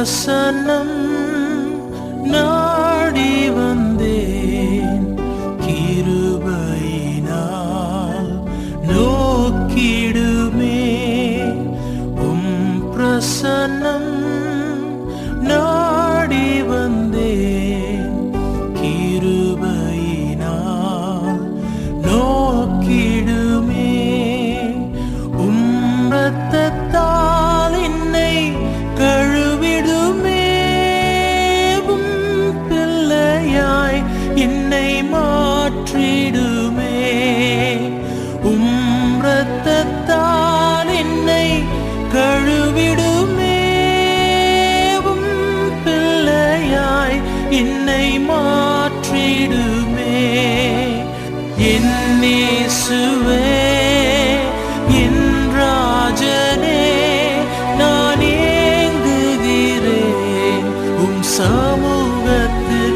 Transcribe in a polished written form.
பிரசன்னம் நாடி வந்தேன் கிருபையினால் நோக்கிடுமே பிரசன்னம் நாடி வந்தேன் கிருபையினால் நோக்கிடுமே இரத்தத்தால் என்னை கழுவிடுமே பிள்ளையாய் என்னை மாற்றிடுமே இரத்தத்தால் என்னை கழுவிடுமே பிள்ளையாய் என்னை மாற்றிடுமே என் இயேசுவே என் ராஜனே நான் ஏங்குகிறேன் சமூகத்தில்